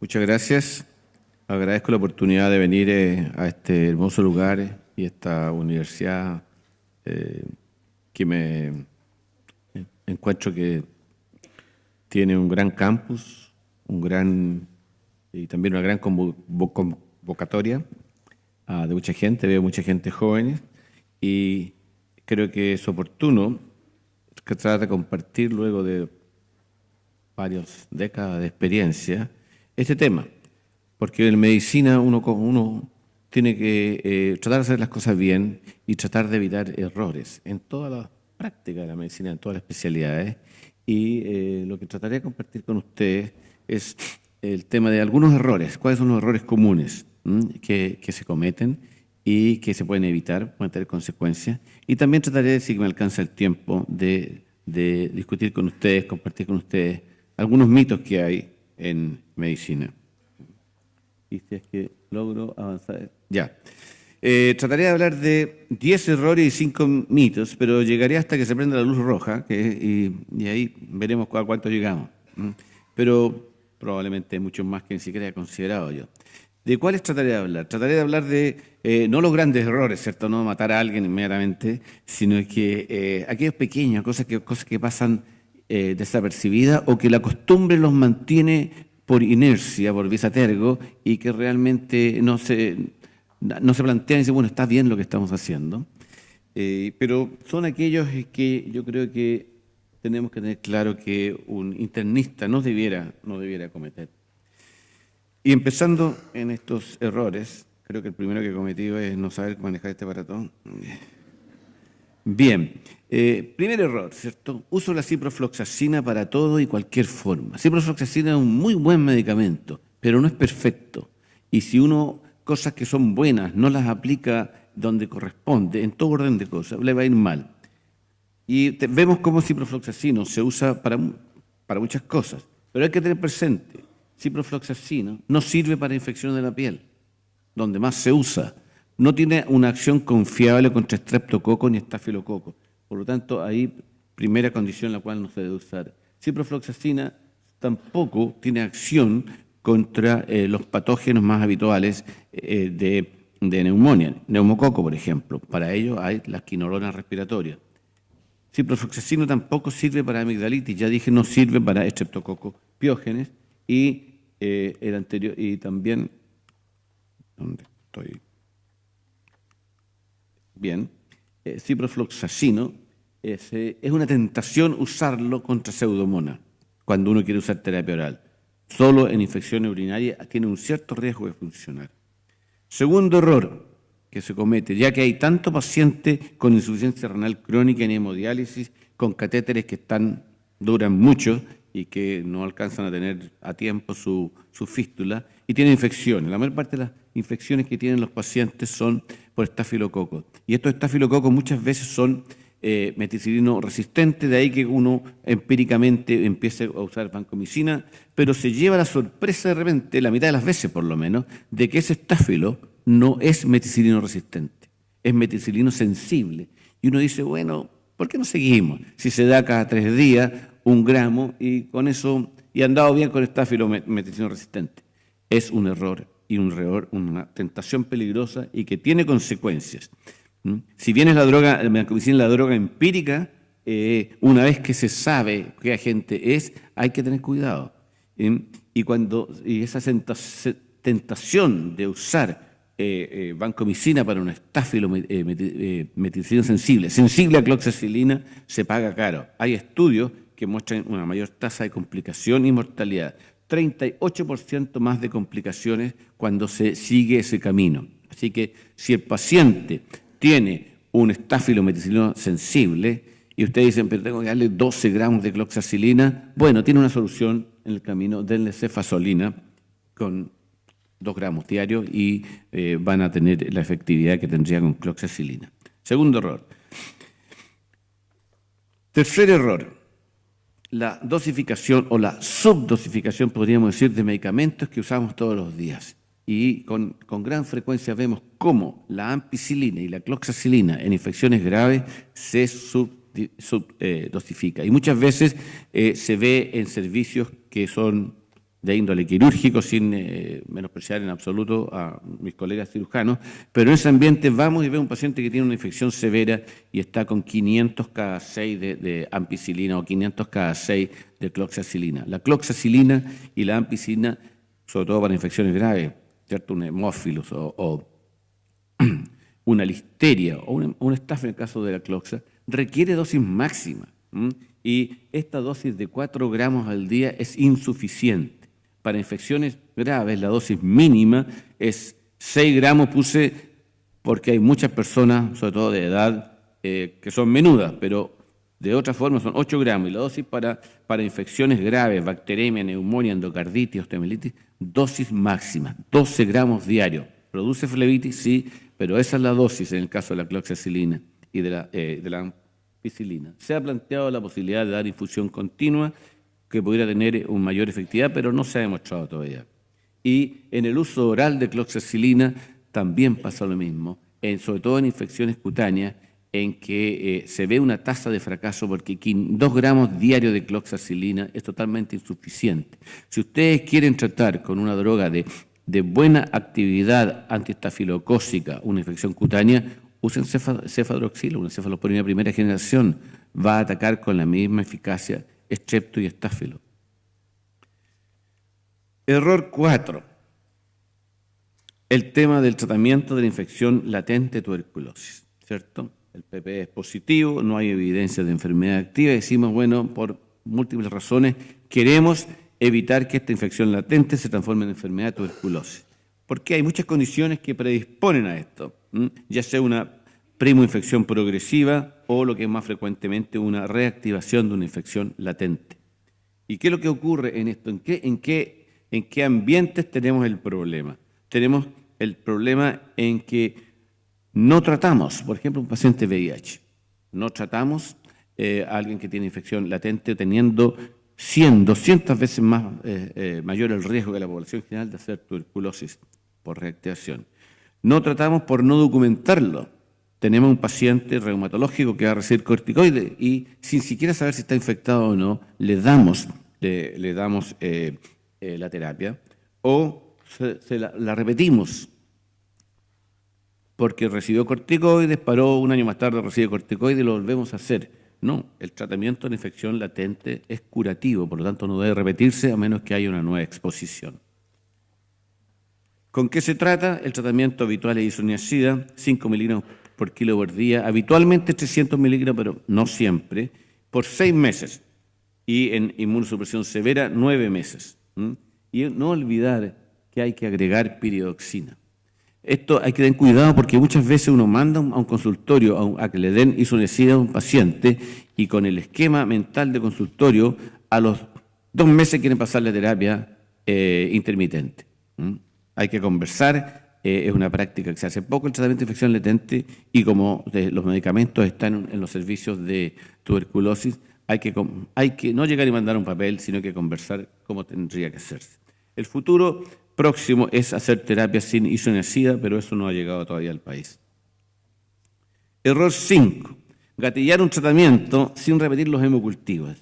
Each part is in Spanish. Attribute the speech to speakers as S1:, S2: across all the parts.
S1: Muchas gracias. Agradezco la oportunidad de venir a este hermoso lugar y esta universidad que me encuentro que tiene un gran campus, y también una gran convocatoria de mucha gente. Veo mucha gente joven y creo que es oportuno que trate de compartir luego de varias décadas de experiencia este tema, porque en medicina uno tiene que tratar de hacer las cosas bien y tratar de evitar errores en toda la práctica de la medicina, en todas las especialidades. Y lo que trataré de compartir con ustedes es el tema de algunos errores, cuáles son los errores comunes que se cometen y que se pueden evitar, pueden tener consecuencias. Y también trataré, si me alcanza el tiempo, de discutir con ustedes, compartir con ustedes algunos mitos que hay en medicina. Y si es que logro avanzar. Ya. Trataré de hablar de 10 errores y 5 mitos, pero llegaré hasta que se prenda la luz roja, y ahí veremos a cuánto llegamos. Pero probablemente hay muchos más que ni siquiera he considerado yo. ¿De cuáles trataré de hablar? Trataré de hablar de no los grandes errores, ¿cierto? No matar a alguien inmediatamente, sino que aquellas pequeñas cosas que pasan desapercibidas o que la costumbre los mantiene por inercia, por visatergo, y que realmente no se plantean y dicen, bueno, está bien lo que estamos haciendo. Pero son aquellos que yo creo que tenemos que tener claro que un internista no debiera cometer. Y empezando en estos errores, creo que el primero que he cometido es no saber manejar este aparato. Bien, primer error, ¿cierto? Uso la ciprofloxacina para todo y cualquier forma. Ciprofloxacina es un muy buen medicamento, pero no es perfecto. Y si uno, cosas que son buenas, no las aplica donde corresponde, en todo orden de cosas, le va a ir mal. Y vemos cómo ciprofloxacino se usa para muchas cosas, pero hay que tener presente, ciprofloxacino no sirve para infecciones de la piel, donde más se usa. No tiene una acción confiable contra estreptococo ni estafilococo. Por lo tanto, ahí, primera condición la cual no se debe usar. Ciprofloxacina tampoco tiene acción contra los patógenos más habituales de neumonía, neumococo, por ejemplo. Para ello hay las quinolonas respiratorias. Ciprofloxacino tampoco sirve para amigdalitis, ya dije, no sirve para estreptococo piógenes, y el anterior, y también, ¿dónde estoy? Bien, ciprofloxacino es una tentación usarlo contra pseudomonas cuando uno quiere usar terapia oral. Solo en infecciones urinarias tiene un cierto riesgo de funcionar. Segundo error que se comete, ya que hay tanto paciente con insuficiencia renal crónica en hemodiálisis, con catéteres que duran mucho y que no alcanzan a tener a tiempo su fístula, y tienen infecciones. La mayor parte de las infecciones que tienen los pacientes son por estafilococo. Y estos estafilococos muchas veces son meticilino resistentes, de ahí que uno empíricamente empiece a usar vancomicina, pero se lleva la sorpresa de repente, la mitad de las veces por lo menos, de que ese estáfilo no es meticilino resistente, es meticilino sensible. Y uno dice, bueno, ¿por qué no seguimos? Si se da cada 3 días 1 gramo y con eso, y han dado bien con estáfilo meticilino resistente. Es un error y una tentación peligrosa y que tiene consecuencias. Si bien es la vancomicina es la droga empírica, una vez que se sabe qué agente es, hay que tener cuidado. Y esa tentación de usar vancomicina para un estáfilo meticilino sensible a cloxacilina, se paga caro. Hay estudios que muestran una mayor tasa de complicación y mortalidad. 38% más de complicaciones cuando se sigue ese camino. Así que si el paciente tiene un estáfilo meticilino sensible y ustedes dicen, pero tengo que darle 12 gramos de cloxacilina, bueno, tiene una solución en el camino, denle cefazolina con 2 gramos diarios y van a tener la efectividad que tendría con cloxacilina. Segundo error. Tercer error. La dosificación o la subdosificación, podríamos decir, de medicamentos que usamos todos los días. Y con gran frecuencia vemos cómo la ampicilina y la cloxacilina en infecciones graves se subdosifica. Y muchas veces se ve en servicios que son de índole quirúrgico, sin menospreciar en absoluto a mis colegas cirujanos, pero en ese ambiente vamos y vemos un paciente que tiene una infección severa y está con 500 cada 6 de ampicilina o 500 cada 6 de cloxacilina. La cloxacilina y la ampicilina, sobre todo para infecciones graves, ¿cierto? Un hemófilos o una listeria o una estafa en el caso de la cloxa, requiere dosis máxima. Y esta dosis de 4 gramos al día es insuficiente. Para infecciones graves, la dosis mínima es 6 gramos, puse porque hay muchas personas, sobre todo de edad, que son menudas, pero de otra forma son 8 gramos. Y la dosis para infecciones graves, bacteremia, neumonía, endocarditis, osteomielitis, dosis máxima, 12 gramos diarios. ¿Produce flebitis? Sí, pero esa es la dosis en el caso de la cloxacilina y de la ampicilina. Se ha planteado la posibilidad de dar infusión continua que pudiera tener una mayor efectividad, pero no se ha demostrado todavía. Y en el uso oral de cloxacilina también pasa lo mismo, sobre todo en infecciones cutáneas, en que se ve una tasa de fracaso porque 2 gramos diarios de cloxacilina es totalmente insuficiente. Si ustedes quieren tratar con una droga de buena actividad antiestafilocócica una infección cutánea, usen cefadroxila, una cefalosporina de primera generación, va a atacar con la misma eficacia estrepto y estáfilo. Error 4. El tema del tratamiento de la infección latente tuberculosis, ¿cierto? El PPE es positivo, no hay evidencia de enfermedad activa y decimos, bueno, por múltiples razones queremos evitar que esta infección latente se transforme en enfermedad de tuberculosis. Porque hay muchas condiciones que predisponen a esto, ya sea una primoinfección progresiva o lo que es más frecuentemente una reactivación de una infección latente. ¿Y qué es lo que ocurre en esto? ¿En qué ambientes tenemos el problema? Tenemos el problema en que no tratamos, por ejemplo, un paciente VIH. No tratamos a alguien que tiene infección latente teniendo 100, 200 veces más mayor el riesgo que la población general de hacer tuberculosis por reactivación. No tratamos por no documentarlo. Tenemos un paciente reumatológico que va a recibir corticoides y sin siquiera saber si está infectado o no, le damos la terapia o la repetimos porque recibió corticoides, paró un año más tarde, recibe corticoides y lo volvemos a hacer. No, el tratamiento de infección latente es curativo, por lo tanto no debe repetirse a menos que haya una nueva exposición. ¿Con qué se trata? El tratamiento habitual es isoniazida, 5 miligramos por kilo por día, habitualmente 300 miligramos, pero no siempre, por 6 meses. Y en inmunosupresión severa, 9 meses. Y no olvidar que hay que agregar piridoxina. Esto hay que tener cuidado porque muchas veces uno manda a un consultorio a que le den isoniazida a un paciente y con el esquema mental de consultorio, a los 2 meses quieren pasar la terapia intermitente. Hay que conversar. Es una práctica que se hace poco el tratamiento de infección latente y como los medicamentos están en los servicios de tuberculosis, hay que no llegar y mandar un papel, sino que conversar cómo tendría que hacerse. El futuro próximo es hacer terapia sin isoniazida, pero eso no ha llegado todavía al país. Error 5. Gatillar un tratamiento sin repetir los hemocultivos.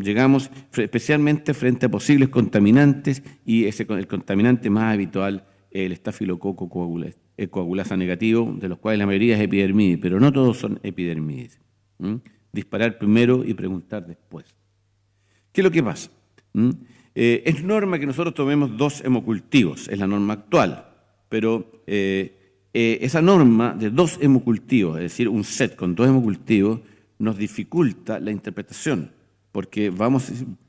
S1: Llegamos especialmente frente a posibles contaminantes y el contaminante más habitual el estafilococo coagulasa negativo, de los cuales la mayoría es epidermidis, pero no todos son epidermidis. Disparar primero y preguntar después. ¿Qué es lo que pasa? Es norma que nosotros tomemos 2 hemocultivos, es la norma actual, pero esa norma de 2 hemocultivos, es decir, un set con 2 hemocultivos, nos dificulta la interpretación, porque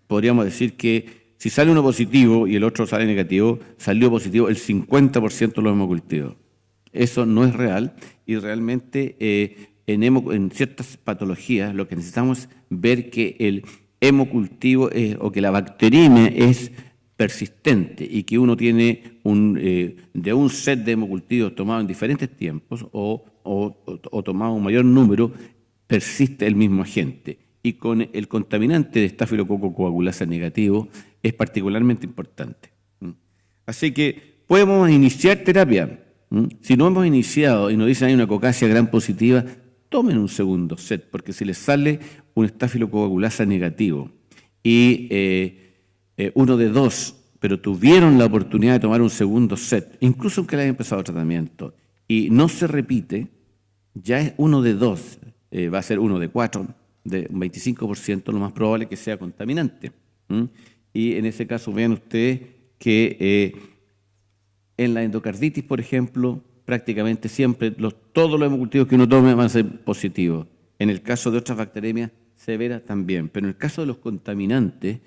S1: podríamos decir que si sale uno positivo y el otro sale negativo, salió positivo el 50% de los hemocultivos. Eso no es real y realmente en ciertas patologías lo que necesitamos es ver que el hemocultivo o que la bacteremia es persistente y que uno tiene de un set de hemocultivos tomados en diferentes tiempos o tomado un mayor número, persiste el mismo agente. Y con el contaminante de estafilococo coagulasa negativo es particularmente importante. Así que podemos iniciar terapia. Si no hemos iniciado y nos dicen hay una cocacia gram positiva, tomen un segundo set, porque si les sale un estafilocoagulasa negativo y uno de 2 pero tuvieron la oportunidad de tomar un segundo set, incluso aunque le hayan empezado tratamiento, y no se repite, ya es uno de dos, va a ser uno de cuatro, de un 25%, lo más probable que sea contaminante. Y en ese caso, vean ustedes que en la endocarditis, por ejemplo, prácticamente siempre todos los hemocultivos que uno tome van a ser positivos. En el caso de otras bacteriemias severas también, pero en el caso de los contaminantes,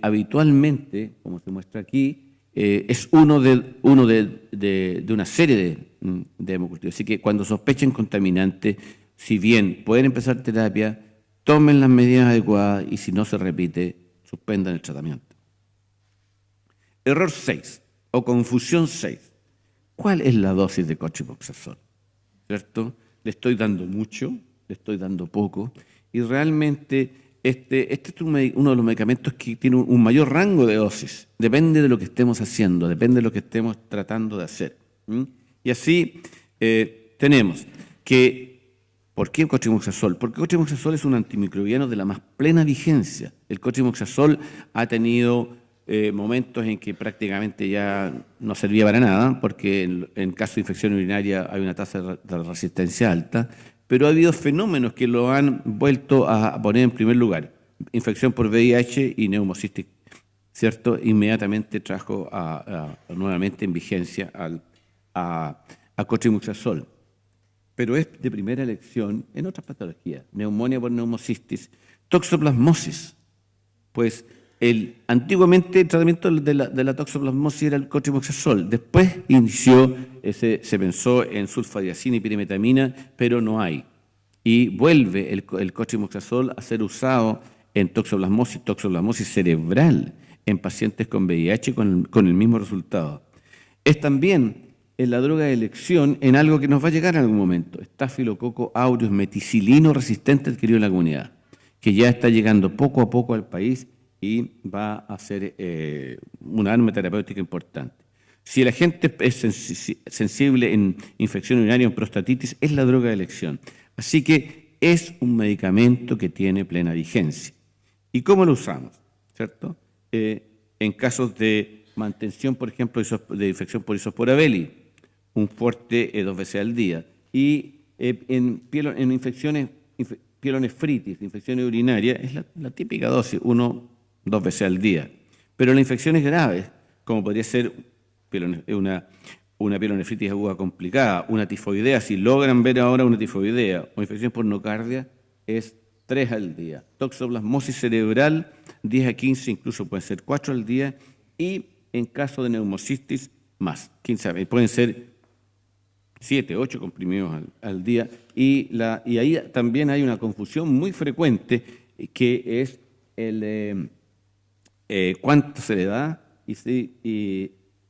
S1: habitualmente, como se muestra aquí, es uno de una serie de hemocultivos. Así que cuando sospechen contaminantes, si bien pueden empezar terapia, tomen las medidas adecuadas y si no se repite, suspendan el tratamiento. Error 6 o confusión 6. ¿Cuál es la dosis de cotrimoxazol? ¿Cierto? Le estoy dando mucho, le estoy dando poco, y realmente este es uno de los medicamentos que tiene un mayor rango de dosis. Depende de lo que estemos haciendo, depende de lo que estemos tratando de hacer. Y así tenemos que, ¿por qué cotrimoxazol? Porque cotrimoxazol es un antimicrobiano de la más plena vigencia. El cotrimoxazol ha tenido momentos en que prácticamente ya no servía para nada, porque en caso de infección urinaria hay una tasa de resistencia alta, pero ha habido fenómenos que lo han vuelto a poner en primer lugar. Infección por VIH y neumocistis, ¿cierto? Inmediatamente trajo nuevamente en vigencia a cotrimoxazol. Pero es de primera elección en otras patologías, neumonía por neumocistis, toxoplasmosis, pues antiguamente el tratamiento de la toxoplasmosis era el cotrimoxazol. Después se pensó en sulfadiazina y pirimetamina, pero no hay. Y vuelve el cotrimoxazol a ser usado en toxoplasmosis cerebral, en pacientes con VIH con el mismo resultado. Es también la droga de elección en algo que nos va a llegar en algún momento, Staphylococcus aureus meticilino resistente adquirido en la comunidad, que ya está llegando poco a poco al país y va a ser una arma terapéutica importante. Si la gente es sensible en infección urinaria o en prostatitis, es la droga de elección. Así que es un medicamento que tiene plena vigencia. ¿Y cómo lo usamos? ¿Cierto? En casos de mantención, por ejemplo, de infección por Isospora belli, un fuerte 2 veces al día. Y en infecciones, pielonefritis, infecciones urinarias, es la típica dosis, 2 veces al día. Pero en las infecciones graves, como podría ser una pielonefritis aguda complicada, una tifoidea, si logran ver ahora una tifoidea o infección por nocardia, es 3 al día. Toxoplasmosis cerebral, 10 a 15, incluso pueden ser 4 al día, y en caso de neumocistis, más, 15, pueden ser 7, 8 comprimidos al día, y ahí también hay una confusión muy frecuente, que es cuánto se le da,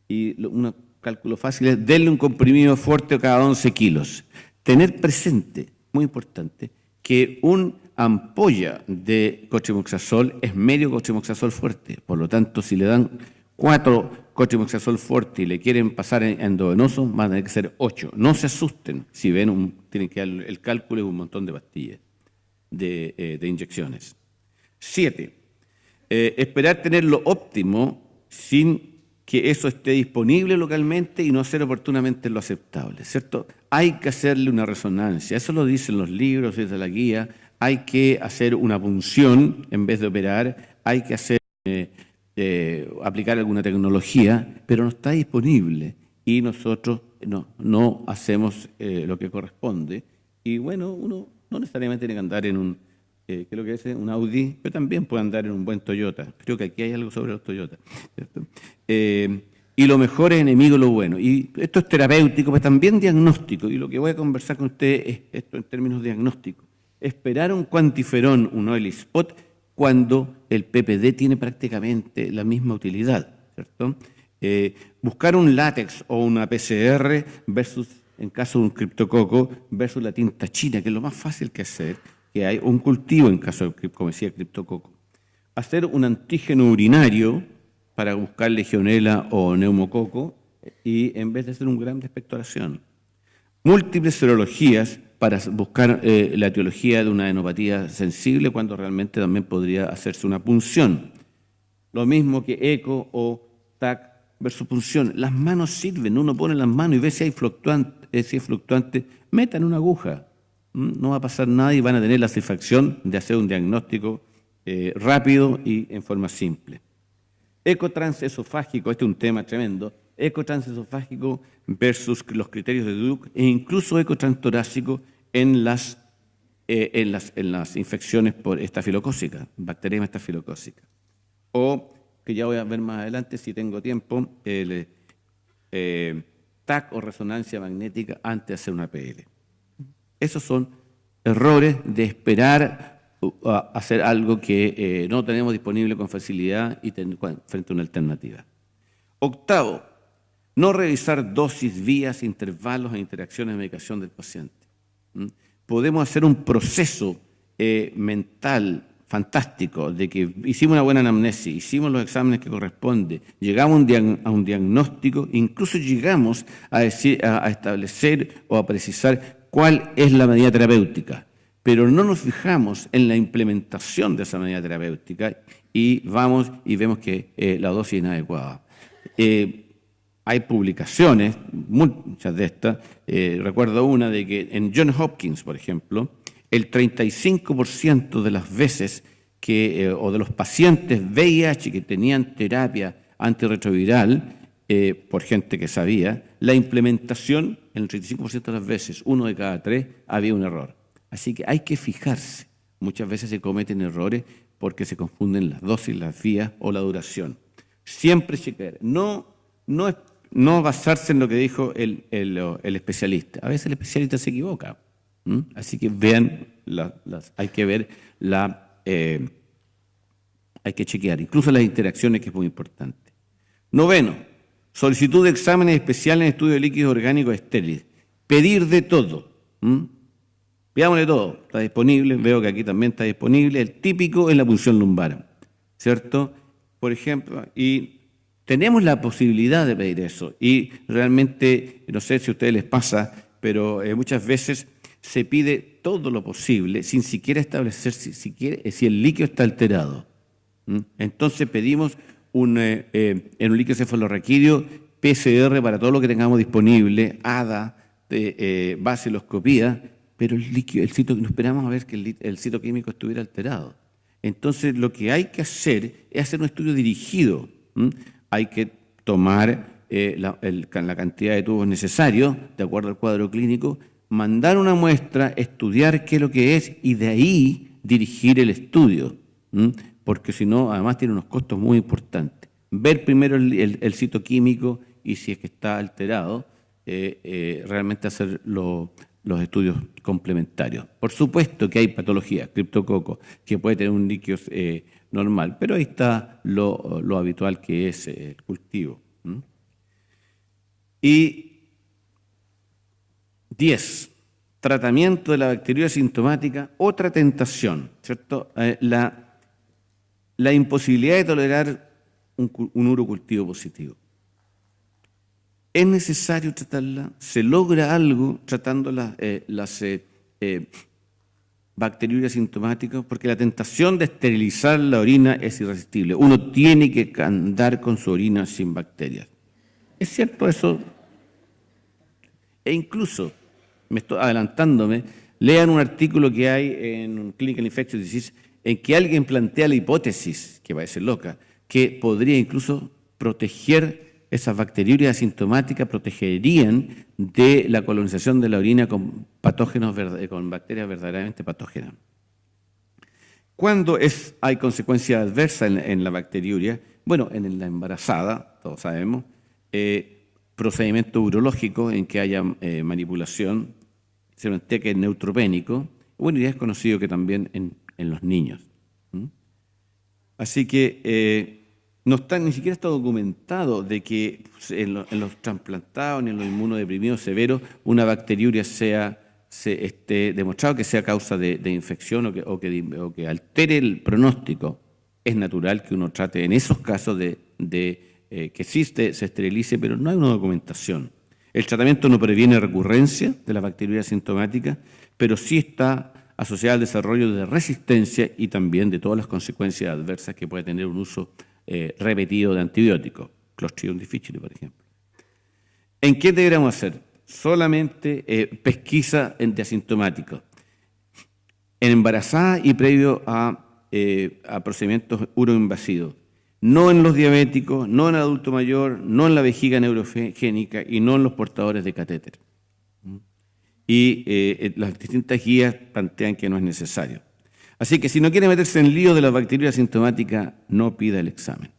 S1: y un cálculo fácil es denle un comprimido fuerte cada 11 kilos. Tener presente, muy importante, que una ampolla de cotrimoxazol es medio cotrimoxazol fuerte. Por lo tanto, si le dan 4 cotrimoxazol fuerte y le quieren pasar endovenoso, van a tener que ser 8. No se asusten si ven, tienen que dar el cálculo de un montón de pastillas, de inyecciones. 7. Esperar tener lo óptimo sin que eso esté disponible localmente y no hacer oportunamente lo aceptable, ¿cierto? Hay que hacerle una resonancia, eso lo dicen los libros, dice la guía, hay que hacer una punción en vez de operar, hay que hacer, aplicar alguna tecnología, pero no está disponible y nosotros no hacemos lo que corresponde. Y bueno, uno no necesariamente tiene que andar en ¿qué es lo que es? Un Audi, pero también puede andar en un buen Toyota. Creo que aquí hay algo sobre los Toyota, ¿cierto? Y lo mejor es enemigo de lo bueno. Y esto es terapéutico, pero también diagnóstico. Y lo que voy a conversar con ustedes es esto en términos diagnósticos. Esperar un cuantiferón, un oil spot, cuando el PPD tiene prácticamente la misma utilidad, ¿cierto? Buscar un látex o una PCR versus, en caso de un criptococo, versus la tinta china, que es lo más fácil que hacer, que hay un cultivo en caso de, como decía, criptococo. Hacer un antígeno urinario para buscar legionela o neumococo y en vez de hacer un gramo de expectoración. Múltiples serologías para buscar la etiología de una adenopatía sensible cuando realmente también podría hacerse una punción. Lo mismo que eco o TAC versus punción. Las manos sirven, uno pone las manos y ve si hay fluctuante, si es fluctuante, metan una aguja. No va a pasar nada y van a tener la satisfacción de hacer un diagnóstico rápido y en forma simple. Ecotransesofágico, este es un tema tremendo, ecotransesofágico versus los criterios de Duke e incluso ecotranstorácico en las infecciones por estafilocócica, bacteriemia estafilocócica. O, que ya voy a ver más adelante si tengo tiempo, el TAC o resonancia magnética antes de hacer una PL. Esos son errores de esperar a hacer algo que no tenemos disponible con facilidad y frente a una alternativa. Octavo, no revisar dosis, vías, intervalos e interacciones de medicación del paciente. Podemos hacer un proceso mental fantástico de que hicimos una buena anamnesis, hicimos los exámenes que corresponde, llegamos a un diagnóstico, incluso llegamos a establecer o a precisar cuál es la medida terapéutica, pero no nos fijamos en la implementación de esa medida terapéutica y vamos y vemos que la dosis es inadecuada. Hay publicaciones, muchas de estas, recuerdo una de que en Johns Hopkins, por ejemplo, el 35% de las veces o de los pacientes VIH que tenían terapia antirretroviral, por gente que sabía, la implementación, en el 35% de las veces, 1 de cada 3, había un error. Así que hay que fijarse. Muchas veces se cometen errores porque se confunden las dosis, las vías o la duración. Siempre chequear. No basarse en lo que dijo el especialista. A veces el especialista se equivoca. Así que vean, hay que ver hay que chequear, incluso las interacciones, que es muy importante. Noveno, solicitud de exámenes especiales en estudio de líquidos orgánicos estériles. Pedir de todo. Pidámosle todo. Está disponible, veo que aquí también está disponible. El típico es la punción lumbar, ¿cierto? Por ejemplo, y tenemos la posibilidad de pedir eso. Y realmente, no sé si a ustedes les pasa, pero muchas veces se pide todo lo posible sin siquiera establecer si el líquido está alterado. Entonces pedimos en un líquido cefalorraquídeo PCR para todo lo que tengamos disponible, ADA, vaciloscopía, pero el líquido, no esperamos a ver que el citoquímico estuviera alterado. Entonces lo que hay que hacer es hacer un estudio dirigido. Hay que tomar la cantidad de tubos necesarios, de acuerdo al cuadro clínico, mandar una muestra, estudiar qué es lo que es y de ahí dirigir el estudio, porque si no, además tiene unos costos muy importantes. Ver primero el citoquímico y si es que está alterado, realmente hacer los estudios complementarios. Por supuesto que hay patologías, criptococo, que puede tener un líquido normal, pero ahí está lo habitual que es el cultivo. Y 10. Tratamiento de la bacteriuria sintomática, otra tentación, ¿cierto? La imposibilidad de tolerar un urocultivo positivo. ¿Es necesario tratarla? ¿Se logra algo tratando las bacteriurias sintomáticas? Porque la tentación de esterilizar la orina es irresistible. Uno tiene que andar con su orina sin bacterias. ¿Es cierto eso? E incluso, me estoy adelantándome, lean un artículo que hay en Clinical Infectious Disease en que alguien plantea la hipótesis, que parece loca, que podría incluso proteger esas bacteriurias asintomáticas, protegerían de la colonización de la orina con patógenos, con bacterias verdaderamente patógenas. ¿Cuándo hay consecuencias adversas en la bacteriuria? Bueno, en la embarazada, todos sabemos, procedimiento urológico en que haya manipulación, se plantea que es neutropénico, bueno, ya es conocido que también en los niños. Así que ni siquiera está documentado de que en los trasplantados ni en los inmunodeprimidos severos una bacteriuria esté demostrado que sea causa de infección o que altere el pronóstico. Es natural que uno trate en esos casos que sí se esterilice, pero no hay una documentación. El tratamiento no previene recurrencia de la bacteriuria asintomática, pero sí está asociado al desarrollo de resistencia y también de todas las consecuencias adversas que puede tener un uso repetido de antibióticos. Clostridium difficile, por ejemplo. ¿En qué deberíamos hacer? Solamente pesquisa de asintomáticos. En embarazadas y previo a procedimientos uroinvasivos. No en los diabéticos, no en el adulto mayor, no en la vejiga neurogénica y no en los portadores de catéter. Y las distintas guías plantean que no es necesario. Así que si no quiere meterse en lío de la bacteriuria asintomática, no pida el examen.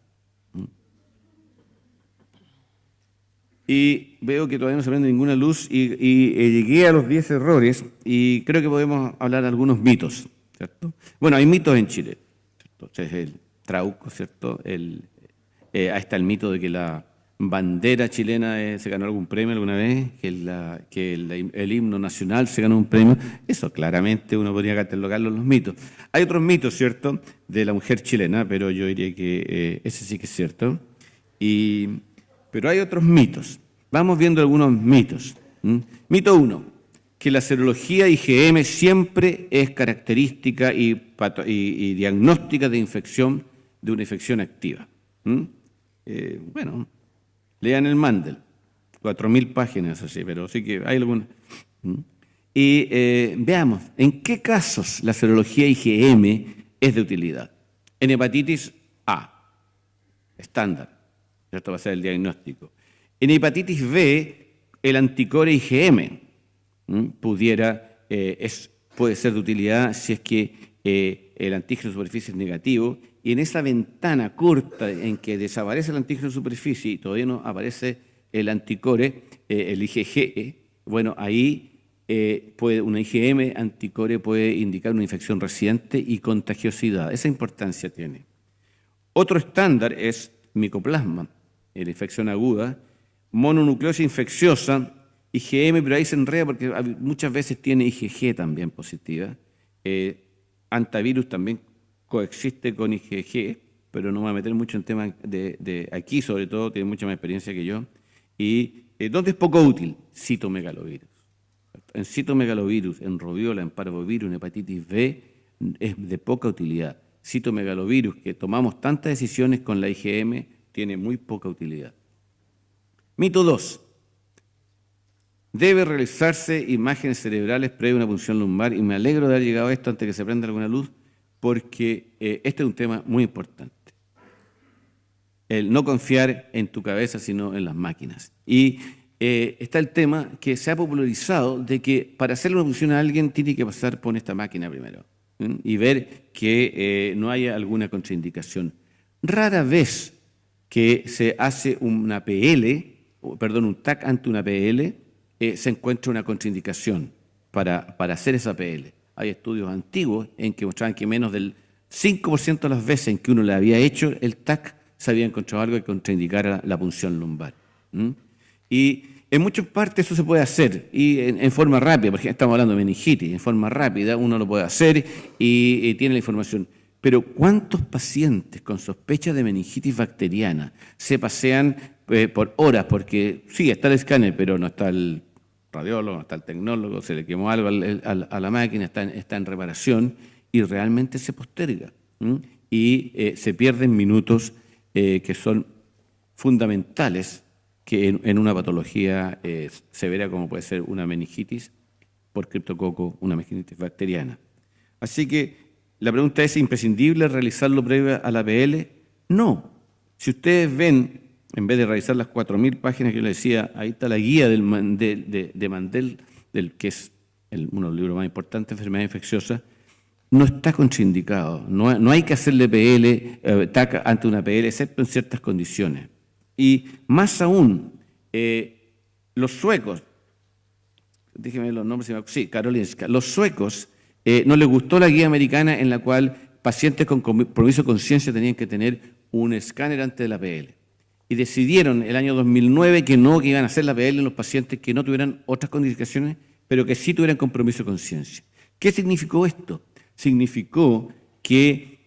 S1: Y veo que todavía no se prende ninguna luz y llegué a los 10 errores y creo que podemos hablar de algunos mitos, ¿cierto? Bueno, hay mitos en Chile, ¿cierto? Este es el trauco, ¿cierto? Ahí está el mito de que la bandera chilena se ganó algún premio alguna vez, que el himno nacional se ganó un premio. Eso claramente uno podría catalogarlo en los mitos. Hay otros mitos, ¿cierto?, de la mujer chilena, pero yo diría que ese sí que es cierto. Pero hay otros mitos. Vamos viendo algunos mitos. Mito 1, que la serología IgM siempre es característica y diagnóstica de una infección activa. Bueno, lean el Mandel, 4.000 páginas así, pero sí que hay algunas. Y veamos, ¿en qué casos la serología IgM es de utilidad? En hepatitis A, estándar. Esto va a ser el diagnóstico. En hepatitis B, el anticore IgM puede ser de utilidad si es que el antígeno de superficie es negativo, y en esa ventana corta en que desaparece el antígeno de superficie y todavía no aparece el anticore, el IgG, bueno, ahí una IgM anticore puede indicar una infección reciente y contagiosidad. Esa importancia tiene. Otro estándar es micoplasma, la infección aguda, mononucleosis infecciosa, IgM, pero ahí se enreda porque muchas veces tiene IgG también positiva. Antivirus también coexiste con IgG, pero no me voy a meter mucho en temas de aquí, sobre todo, tiene mucha más experiencia que yo. ¿Y dónde es poco útil? Citomegalovirus. En citomegalovirus, en rodiola, en parvovirus, en hepatitis B, es de poca utilidad. Citomegalovirus, que tomamos tantas decisiones con la IgM, tiene muy poca utilidad. Mito 2. Debe realizarse imágenes cerebrales previo a una punción lumbar, y me alegro de haber llegado a esto antes de que se prenda alguna luz, porque este es un tema muy importante. El no confiar en tu cabeza, sino en las máquinas. Y está el tema que se ha popularizado de que para hacerle una punción a alguien tiene que pasar por esta máquina primero y ver que no haya alguna contraindicación. Rara vez que se hace un TAC ante una PL, se encuentra una contraindicación para hacer esa PL. Hay estudios antiguos en que mostraban que menos del 5% de las veces en que uno le había hecho el TAC se había encontrado algo que contraindicara la punción lumbar. Y en muchas partes eso se puede hacer y en forma rápida, porque estamos hablando de meningitis, en forma rápida uno lo puede hacer y tiene la información. Pero ¿cuántos pacientes con sospecha de meningitis bacteriana se pasean por horas? Porque sí, está el escáner, pero no está el radiólogo, no está el tecnólogo, se le quemó algo a la máquina, está en reparación y realmente se posterga. Y se pierden minutos que son fundamentales que en una patología severa como puede ser una meningitis por criptococo, una meningitis bacteriana. Así que la pregunta es, ¿es imprescindible realizarlo previo a la PL? No. Si ustedes ven, en vez de realizar las 4.000 páginas que yo les decía, ahí está la guía de Mandel, que es uno de los libros más importantes de enfermedad infecciosa, no está contraindicado. No hay que hacerle TAC ante una PL, excepto en ciertas condiciones. Y más aún, los suecos, déjenme los nombres, sí, Karolinska, los suecos no les gustó la guía americana en la cual pacientes con compromiso de conciencia tenían que tener un escáner antes de la PL. Y decidieron el año 2009 que iban a hacer la PL en los pacientes que no tuvieran otras condiciones, pero que sí tuvieran compromiso de conciencia. ¿Qué significó esto? Significó que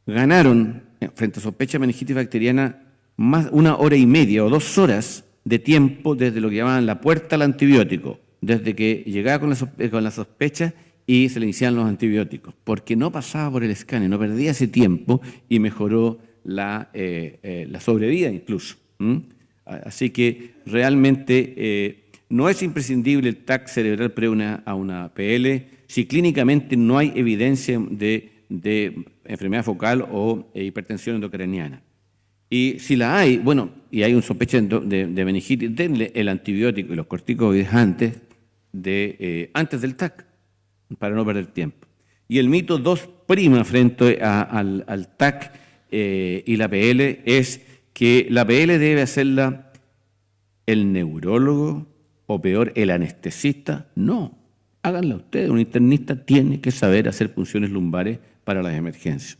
S1: ganaron, frente a sospecha de meningitis bacteriana, más 1 hora y media o 2 horas de tiempo desde lo que llamaban la puerta al antibiótico, desde que llegaba con la sospecha y se le iniciaban los antibióticos, porque no pasaba por el escáner, no perdía ese tiempo y mejoró la sobrevida incluso. Así que realmente no es imprescindible el TAC cerebral previo a una PL si clínicamente no hay evidencia de enfermedad focal o hipertensión endocraniana. Y si la hay, bueno, y hay un sospecha de meningitis, denle el antibiótico y los corticoides antes del TAC, para no perder tiempo. Y el mito 2' frente al TAC y la PL es que la PL debe hacerla el neurólogo o peor, el anestesista. No, háganla ustedes. Un internista tiene que saber hacer punciones lumbares para las emergencias.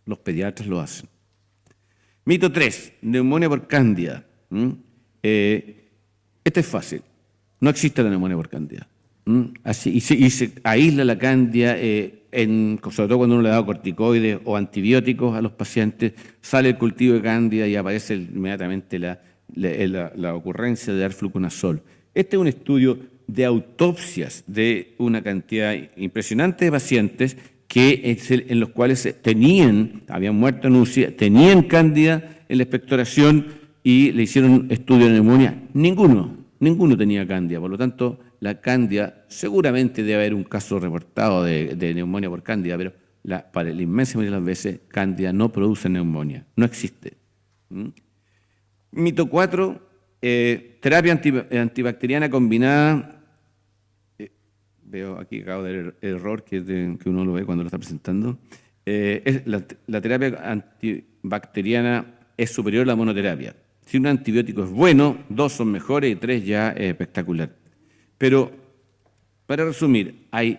S1: Los pediatras lo hacen. Mito 3, neumonía por cándida. Este es fácil. No existe la neumonía por cándida. Así, y se aísla la cándida, sobre todo cuando uno le da corticoides o antibióticos a los pacientes, sale el cultivo de cándida y aparece inmediatamente la ocurrencia de dar fluconazol. Este es un estudio de autopsias de una cantidad impresionante de pacientes en los cuales habían muerto en UCI, tenían cándida en la expectoración y le hicieron estudio de neumonía. Ninguno tenía cándida, por lo tanto, la cándida, seguramente debe haber un caso reportado de neumonía por cándida, pero para la inmensa mayoría de las veces, cándida no produce neumonía, no existe. Mito 4, terapia antibacteriana combinada. Veo aquí, acabo de ver el error que uno lo ve cuando lo está presentando. La terapia antibacteriana es superior a la monoterapia. Si un antibiótico es bueno, 2 son mejores y 3 ya es espectacular. Pero, para resumir, hay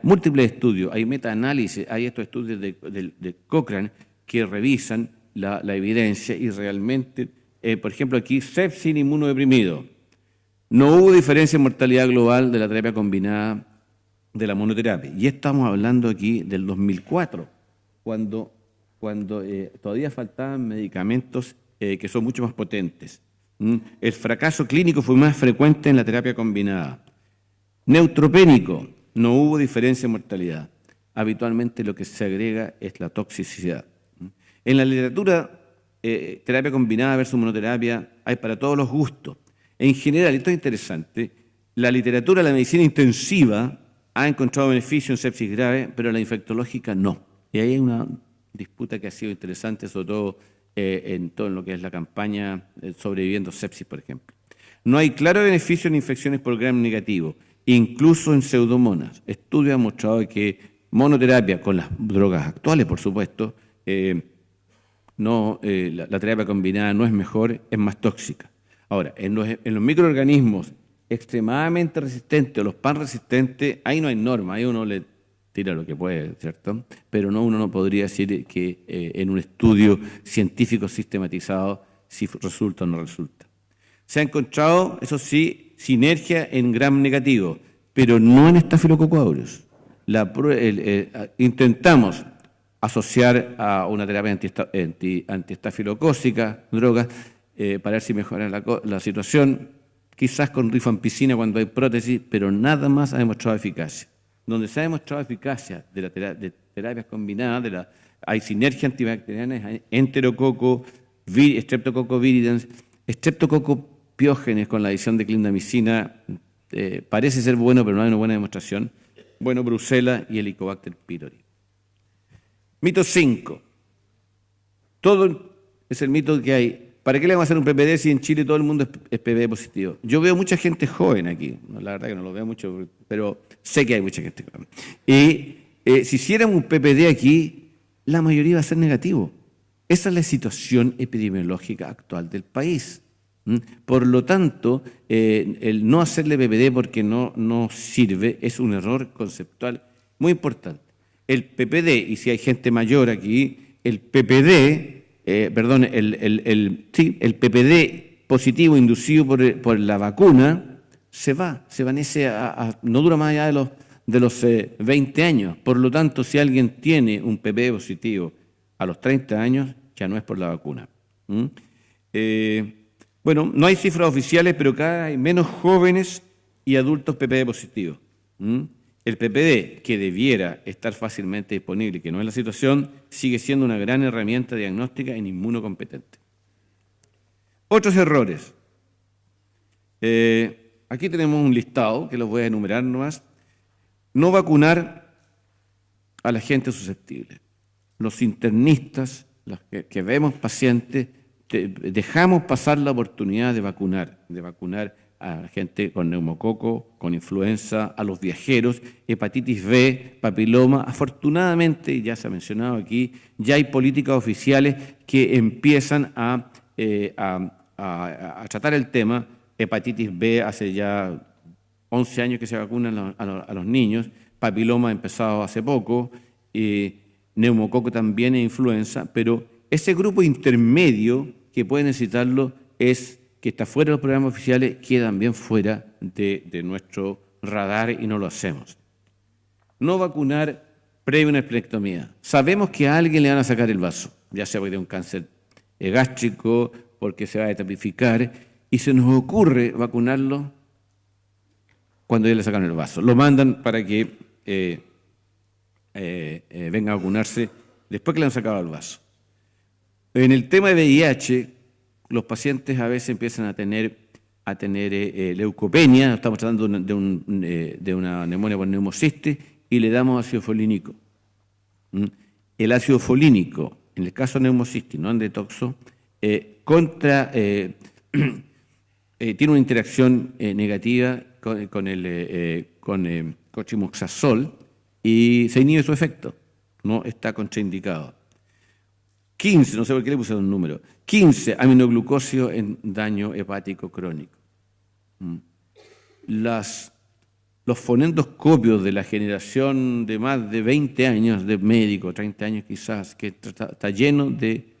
S1: múltiples estudios, hay metaanálisis, hay estos estudios de Cochrane que revisan la evidencia y realmente, por ejemplo, aquí, sepsis en inmunodeprimido. No hubo diferencia en mortalidad global de la terapia combinada de la monoterapia. Y estamos hablando aquí del 2004, cuando todavía faltaban medicamentos que son mucho más potentes. El fracaso clínico fue más frecuente en la terapia combinada. Neutropénico, no hubo diferencia en mortalidad. Habitualmente lo que se agrega es la toxicidad. En la literatura, terapia combinada versus monoterapia hay para todos los gustos. En general, esto es interesante, la literatura de la medicina intensiva ha encontrado beneficio en sepsis grave, pero la infectológica no. Y ahí hay una disputa que ha sido interesante, sobre todo en todo lo que es la campaña Sobreviviendo Sepsis, por ejemplo. No hay claro beneficio en infecciones por gram negativo, incluso en pseudomonas. Estudios han mostrado que monoterapia con las drogas actuales, por supuesto, la terapia combinada no es mejor, es más tóxica. Ahora, en los microorganismos extremadamente resistentes o los pan resistentes, ahí no hay norma, ahí uno le tira lo que puede, ¿cierto? Pero uno no podría decir que en un estudio científico sistematizado si resulta o no resulta. Se ha encontrado, eso sí, sinergia en gram negativo, pero no en Staphylococcus aureus. Intentamos asociar a una terapia antiestafilocócica, drogas, para ver si mejora la situación, quizás con rifampicina cuando hay prótesis, pero nada más ha demostrado eficacia. Donde se ha demostrado eficacia de terapias combinadas, hay sinergia antibacteriana, hay enterococo, streptococcus viridans, streptococcus piógenes con la adición de clindamicina, parece ser bueno, pero no hay una buena demostración. Bueno, Brucella y Helicobacter pylori. Mito 5. Todo es el mito que hay. ¿Para qué le vamos a hacer un PPD si en Chile todo el mundo es PPD positivo? Yo veo mucha gente joven aquí, la verdad que no lo veo mucho, pero sé que hay mucha gente joven. Y si hiciéramos un PPD aquí, la mayoría va a ser negativo. Esa es la situación epidemiológica actual del país. Por lo tanto, el no hacerle PPD porque no sirve es un error conceptual muy importante. El PPD, y si hay gente mayor aquí, el PPD... el PPD positivo inducido por la vacuna se vanece no dura más allá de los 20 años. Por lo tanto, si alguien tiene un PPD positivo a los 30 años, ya no es por la vacuna. Bueno, no hay cifras oficiales, pero cada vez hay menos jóvenes y adultos PPD positivos. El PPD, que debiera estar fácilmente disponible, que no es la situación, sigue siendo una gran herramienta diagnóstica en inmunocompetente. Otros errores. Aquí tenemos un listado que los voy a enumerar nomás. No vacunar a la gente susceptible. Los internistas, los que vemos pacientes, dejamos pasar la oportunidad de vacunar a la gente con neumococo, con influenza, a los viajeros, hepatitis B, papiloma. Afortunadamente, ya se ha mencionado aquí, ya hay políticas oficiales que empiezan a tratar el tema. Hepatitis B hace ya 11 años que se vacunan a los niños, papiloma ha empezado hace poco, neumococo también e influenza, pero ese grupo intermedio que puede necesitarlo es que está fuera de los programas oficiales, queda también fuera de nuestro radar y no lo hacemos. No vacunar previo a una esplenectomía. Sabemos que a alguien le van a sacar el vaso, ya sea porque tiene un cáncer gástrico, porque se va a etapificar, y se nos ocurre vacunarlo cuando ya le sacan el vaso. Lo mandan para que venga a vacunarse después que le han sacado el vaso. En el tema de VIH, los pacientes a veces empiezan a tener leucopenia, estamos tratando de una neumonía por neumocistis, y le damos ácido folínico. El ácido folínico, en el caso de neumocistis, no en detoxo, tiene una interacción negativa con cotrimoxazol y se inhibe su efecto, no está contraindicado. 15, no sé por qué le puse un número, 15 aminoglucósidos en daño hepático crónico. Los fonendoscopios de la generación de más de 20 años de médicos, 30 años quizás, que está lleno de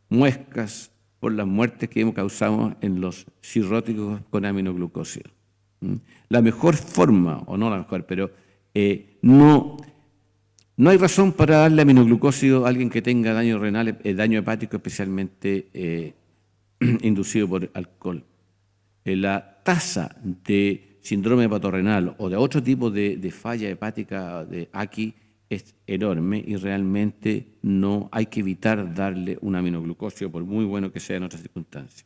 S1: muescas por las muertes que causamos en los cirróticos con aminoglucósidos. La mejor forma, o no la mejor, pero no hay razón para darle aminoglucósido a alguien que tenga daño renal, daño hepático especialmente inducido por alcohol. La tasa de síndrome hepatorenal o de otro tipo de falla hepática de aquí es enorme y realmente no hay que evitar darle un aminoglucósido por muy bueno que sea en otras circunstancias.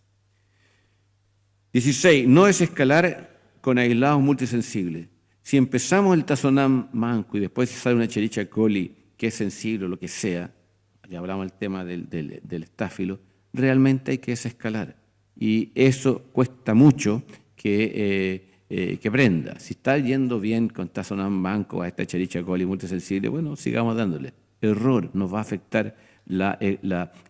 S1: 16. No desescalar con aislados multisensibles. Si empezamos el tazonam manco y después sale una Escherichia coli que es sensible o lo que sea, ya hablamos del tema del estáfilo, realmente hay que desescalar. Y eso cuesta mucho que prenda. Si está yendo bien con tazonam manco a esta Escherichia coli multisensible, bueno, sigamos dándole. Error, nos va a afectar la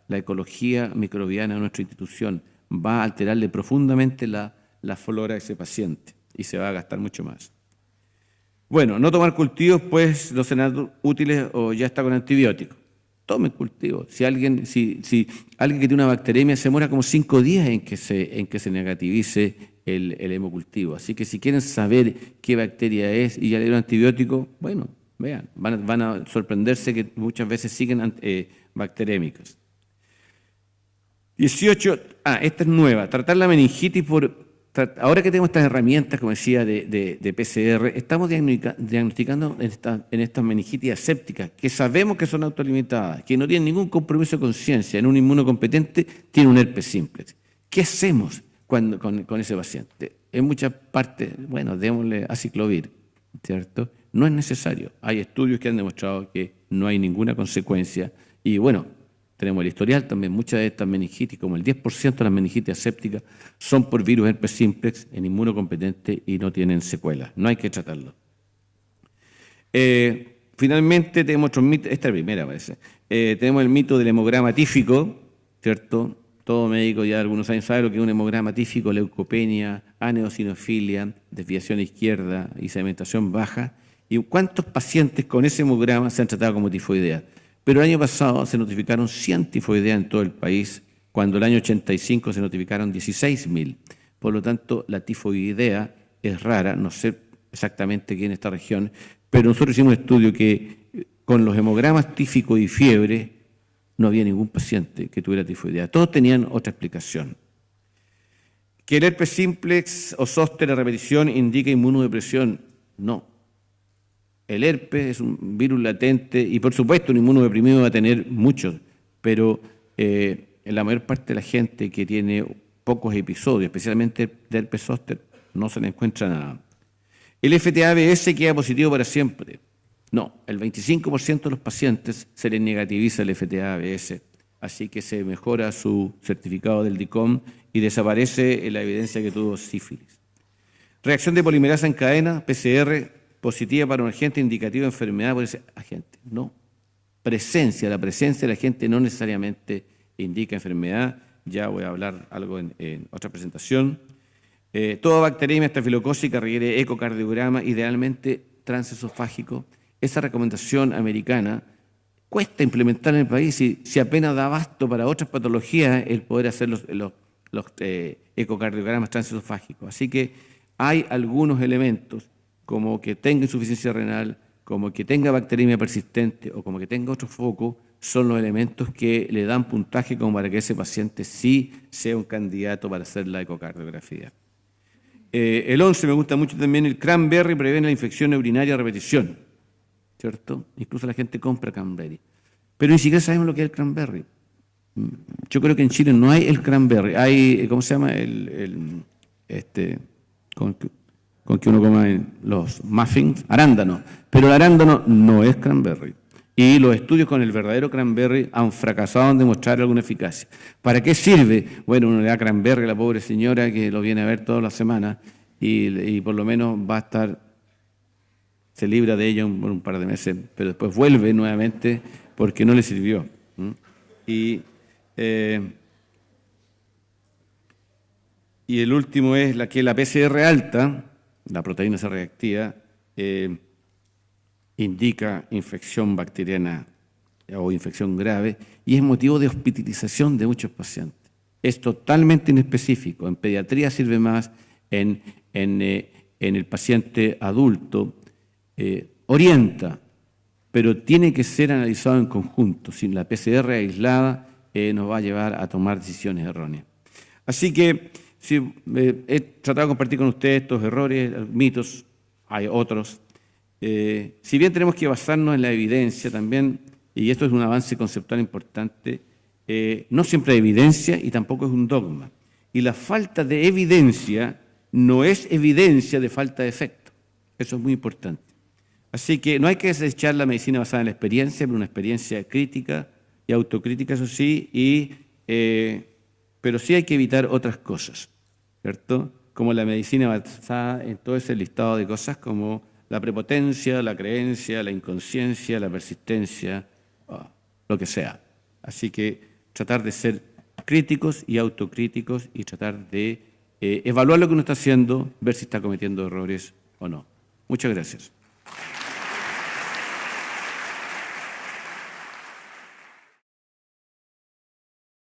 S1: ecología microbiana de nuestra institución, va a alterarle profundamente la flora de ese paciente y se va a gastar mucho más. Bueno, no tomar cultivos, pues no serán útiles o ya está con antibióticos. Tomen cultivos. Si alguien que tiene una bacteremia se demora como 5 días en que se negativice el hemocultivo. Así que si quieren saber qué bacteria es y ya le dieron antibiótico, bueno, vean, van a sorprenderse que muchas veces siguen bacterémicos. 18, esta es nueva, tratar la meningitis ahora que tenemos estas herramientas, como decía, de PCR, estamos diagnosticando en estas meningitis asépticas, que sabemos que son autolimitadas, que no tienen ningún compromiso de conciencia, en un inmunocompetente tiene un herpes simplex. ¿Qué hacemos con ese paciente? En muchas partes, bueno, démosle aciclovir, ¿cierto? No es necesario. Hay estudios que han demostrado que no hay ninguna consecuencia y, bueno, tenemos el historial también, muchas de estas meningitis, como el 10% de las meningitis asépticas, son por virus herpes simplex en inmunocompetente y no tienen secuelas. No hay que tratarlo. Finalmente, tenemos otros mitos, esta es la primera parece. Tenemos el mito del hemograma tífico, ¿cierto? Todo médico ya de algunos años sabe lo que es un hemograma tífico, leucopenia, aneosinofilia, desviación izquierda y sedimentación baja. ¿Y cuántos pacientes con ese hemograma se han tratado como tifoidea? Pero el año pasado se notificaron 100 tifoideas en todo el país, cuando el año 85 se notificaron 16.000. Por lo tanto, la tifoidea es rara, no sé exactamente qué en esta región, pero nosotros hicimos un estudio que con los hemogramas tíficos y fiebre no había ningún paciente que tuviera tifoidea. Todos tenían otra explicación. ¿Que el herpes simplex o zóster a repetición indica inmunodepresión? No. el herpes es un virus latente y, por supuesto, un inmunodeprimido va a tener muchos, pero en la mayor parte de la gente que tiene pocos episodios, especialmente de herpes zóster, no se le encuentra nada. ¿El FTA-ABS queda positivo para siempre? No, el 25% de los pacientes se les negativiza el FTA-ABS, así que se mejora su certificado del DICOM y desaparece la evidencia que tuvo sífilis. Reacción de polimerasa en cadena, PCR, positiva para un agente indicativo de enfermedad por ese agente. No. La presencia del agente no necesariamente indica enfermedad. Ya voy a hablar algo en otra presentación. Toda bacteriemia estafilocócica requiere ecocardiograma, idealmente transesofágico. Esa recomendación americana cuesta implementar en el país si apenas da abasto para otras patologías el poder hacer los ecocardiogramas transesofágicos. Así que hay algunos elementos, como que tenga insuficiencia renal, como que tenga bacteriemia persistente o como que tenga otro foco, son los elementos que le dan puntaje como para que ese paciente sí sea un candidato para hacer la ecocardiografía. El 11 me gusta mucho también, el cranberry previene la infección urinaria a repetición, ¿cierto? Incluso la gente compra cranberry. Pero ni siquiera sabemos lo que es el cranberry. Yo creo que en Chile no hay el cranberry, hay, ¿cómo se llama? Con que uno coma los muffins, arándano. Pero el arándano no es cranberry. Y los estudios con el verdadero cranberry han fracasado en demostrar alguna eficacia. ¿Para qué sirve? Bueno, uno le da cranberry a la pobre señora que lo viene a ver todas las semanas y por lo menos va a estar, se libra de ello por un par de meses, pero después vuelve nuevamente porque no le sirvió. Y el último es que la PCR alta, la proteína C reactiva, indica infección bacteriana o infección grave y es motivo de hospitalización de muchos pacientes. Es totalmente inespecífico. En pediatría sirve más, en el paciente adulto orienta, pero tiene que ser analizado en conjunto. Si la PCR aislada nos va a llevar a tomar decisiones erróneas. Así que he tratado de compartir con ustedes estos errores, mitos, hay otros. Si bien tenemos que basarnos en la evidencia también, y esto es un avance conceptual importante, no siempre hay evidencia y tampoco es un dogma. Y la falta de evidencia no es evidencia de falta de efecto. Eso es muy importante. Así que no hay que desechar la medicina basada en la experiencia, pero una experiencia crítica y autocrítica, eso sí, pero sí hay que evitar otras cosas, ¿cierto? Como la medicina basada en todo ese listado de cosas como la prepotencia, la creencia, la inconsciencia, la persistencia, lo que sea. Así que tratar de ser críticos y autocríticos y tratar de evaluar lo que uno está haciendo, ver si está cometiendo errores o no. Muchas gracias.